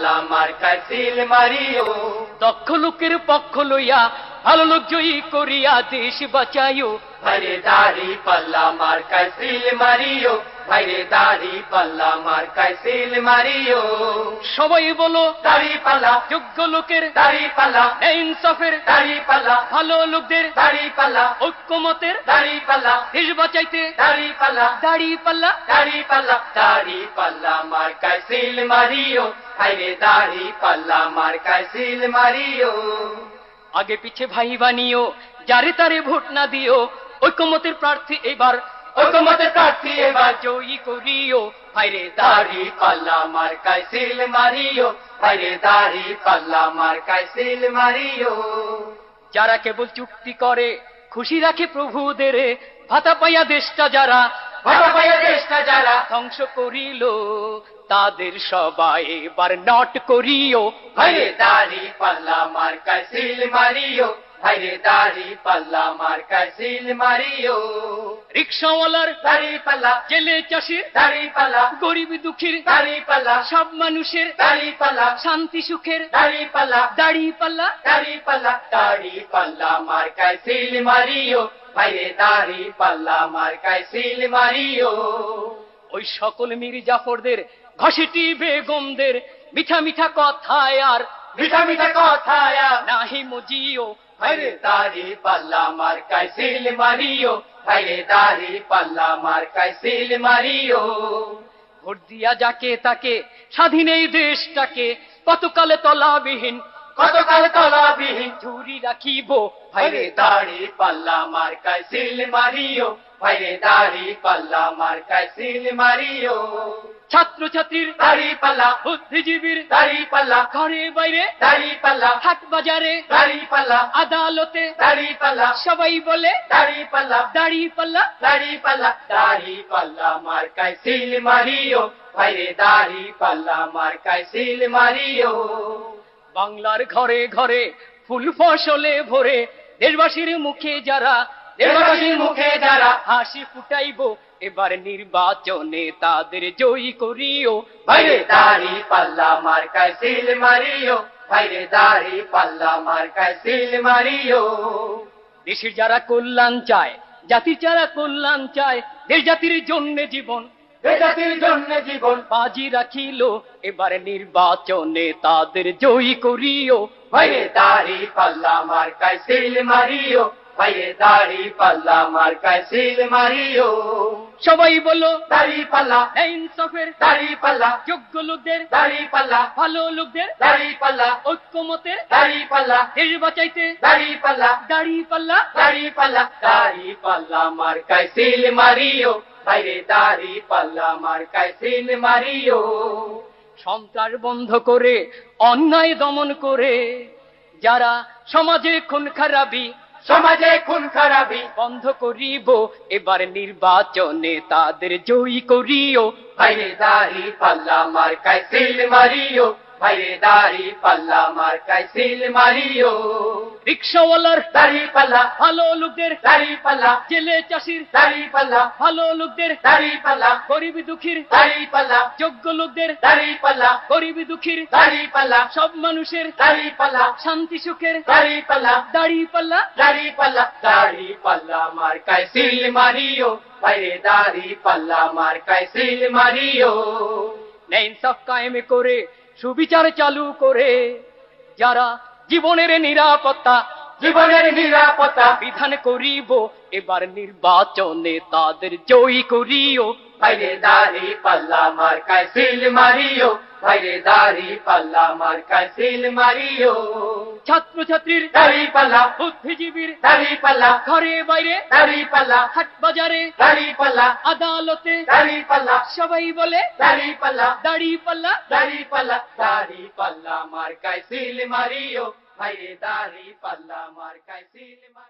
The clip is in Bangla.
পাল্লা মার্কায় সিল মারিও। দক্ষ লোকের পক্ষ লইয়া ভালো লোক জয়ী করিয়া দেশ বাঁচাইও। ভাইরে দাড়ি পাল্লা মার্কায় সিল মারিও, ভাইরে দাড়ি পাল্লা মার্কায় সিল মারিও। সবাই বলো দাড়ি পাল্লা, যোগ্য লোকের দাড়ি পাল্লা, ইনসাফের দাড়ি পাল্লা, ভালো লোকদের দাড়ি পাল্লা, ঐক্যমতের দাড়ি পাল্লা, দেশ বাঁচাইতে দাড়ি পাল্লা, দাড়ি পাল্লা। দাড়ি পাল্লা, দাড়ি পাল্লা মার্কায় সিল মারিও, ভাইরে দাড়ি পাল্লা মার্কায় সিল মারিও। আগে পিছে ভাই বানিও, যারে তারে ভোট না দিও, ঐক্যমতের প্রার্থী এবার, ঐক্যমতের প্রার্থী এবার জয়ী করিও। ভাইরে দাড়ি পাল্লা মার্কায় সিল মারিও, ভাইরে দাড়ি পাল্লা মার্কায় সিল মারিও। যারা কেবল চুক্তি করে খুশি রাখে প্রভুদের, ভাতা পাইয়া দেশটা যারা, ভাতা পাইয়া দেশটা যারা ধ্বংস করিল, তাদের সবাই এবার নট করিও। ভাইরে দাড়ি পাল্লা মার্কায় সিল মারিও, ভাইরে দাড়ি পাল্লা মার্কায় সিল মারিও। রিক্সাওয়ালার দাড়ি পাল্লা, জেলে চাষির দাড়ি পাল্লা, গরিব দুঃখীর দাড়ি পাল্লা, সব মানুষের দাড়ি পাল্লা, শান্তি সুখের দাড়ি পাল্লা, দাড়ি পাল্লা। দাড়ি পাল্লা, দাড়ি পাল্লা মার্কায় সিল মারিও, ভাইরে দাড়ি পাল্লা মার্কায় সিল মারিও। ওই সকল মীর জাফরদের, ঘসেটি বেগমদের মিঠা মিঠা কথায় আর মিঠা মিঠা কথায় নাহি মজিও। ভাইরে দাড়ি পাল্লা মার্কায় সিল মারিও, ভাইরে দাড়ি পাল্লা মার্কায় সিল মারিও। ভোট দিয়া যাকে তাকে স্বাধীন এই দেশটাকে কতকালে তলাবিহীন, কতকাল তলাবিহীন ঝুরি রাখিব। ভাইরে দাড়ি পাল্লা মার্কায় সিল মারিও, ভাইরে দাড়ি পাল্লা মার্কায় সিল মারিও। ছাত্র ছাত্রীর দাড়ি পাল্লা, বুদ্ধিজীবীর দাড়ি পাল্লা, ঘরে বাইরে দাড়ি পাল্লা, হাট বাজারে দাড়ি পাল্লা, আদালতে দাড়ি পাল্লা, সবাই বলে দাড়ি পাল্লা, দাড়ি পাল্লা। দাড়ি পাল্লা, দাড়ি পাল্লা মার্কায় সিল মারিও, ভাইরে দাড়ি পাল্লা মার্কায় সিল মারিও। বাংলার ঘরে ঘরে ফুল ফসলে ভরে দেশবাসীর মুখে যারা, দেশবাসীর মুখে যারা হাসি ফুটাইব, এবার নির্বাচনে তাদের জয়ী করিও। ভাইরে দাড়ি পাল্লা মার্কায় সিল মারিও, ভাইরে দাড়ি পাল্লা মার্কায় সিল মারিও। দেশের যারা কল্যাণ চায়, জাতির যারা কল্যাণ চায়, দেশ জাতির জন্য জীবন জাতির জন্য জীবন বাজি রাখিল, এবার নির্বাচনে তাদের জয়ী করিও। ভাইরে দাড়ি পাল্লা মার্কায় সিল মারিও, ভাইরে দাড়ি পাল্লা মার্কায় সিল মারিও। সবাই বলো দাড়ি পাল্লা, ইনসাফের দাড়ি পাল্লা, যোগ্য লোকদের দাড়ি পাল্লা, ভালো লোকদের দাড়ি পাল্লা, ঐক্যমতের দাড়ি পাল্লা, দেশ বাঁচাইতে দাড়ি পাল্লা, দাড়ি পাল্লা। দাড়ি পাল্লা, দাড়ি পাল্লা মার্কায় সিল মারিও, ভাইরে দাড়ি পাল্লা মার্কায় সিল মারিও। সন্ত্রাস বন্ধ করে অন্যায় দমন করে যারা সমাজে খুন খারাপি, সমাজে খুন খারাপি বন্ধ করিব, এবার নির্বাচনে তাদের জয়ী করিও। ভাইরে দাড়ি পাল্লা মার্কায় সিল মারিও, ভাইরে দাড়ি পাল্লা মার্কায় সিল মারিও। রিক্সাওয়ালার দাড়ি পাল্লা, ভালো লোকদের দাড়ি পাল্লা, জেলে চাষির দাড়ি পাল্লা, ভালো লোকদের দাড়ি পাল্লা, গরিব দুঃখীর দাড়ি পাল্লা, যোগ্য লোকদের দাড়ি পাল্লা, গরিব দুঃখীর দাড়ি পাল্লা, সব মানুষের দাড়ি পাল্লা, শান্তি সুখের দাড়ি পাল্লা, দাড়ি পাল্লা। দাড়ি পাল্লা, দাড়ি পাল্লা মার্কায় সিল মারিও, ভাইরে দাড়ি পাল্লা মার্কায় সিল মারিও। ইনসাফ কায়েম করে সুবিচার চালু করে যারা জীবনের নিরাপত্তা, জীবনের নিরাপত্তা বিধান করিব, এবার নির্বাচনে তাদের জয়ী করিও। ভাইরে দাড়ি পাল্লা মার্কায় সিল মারিও, ভাইরে দাড়ি পাল্লা মার্কায় সিল মারিও। ছাত্র ছাত্রীর দাড়ি পাল্লা, বুদ্ধিজীবীর দাড়ি পাল্লা, ঘরে বাইরে দাড়ি পাল্লা, হাট বাজারে দাড়ি পাল্লা, আদালতে দাড়ি পাল্লা, সবাই বলে দাড়ি পাল্লা, দাড়ি পাল্লা। দাড়ি পাল্লা, দাড়ি পাল্লা মার্কায় সিল মারিও, ভাইরে দাড়ি পাল্লা মার্কায় সিল মারিও।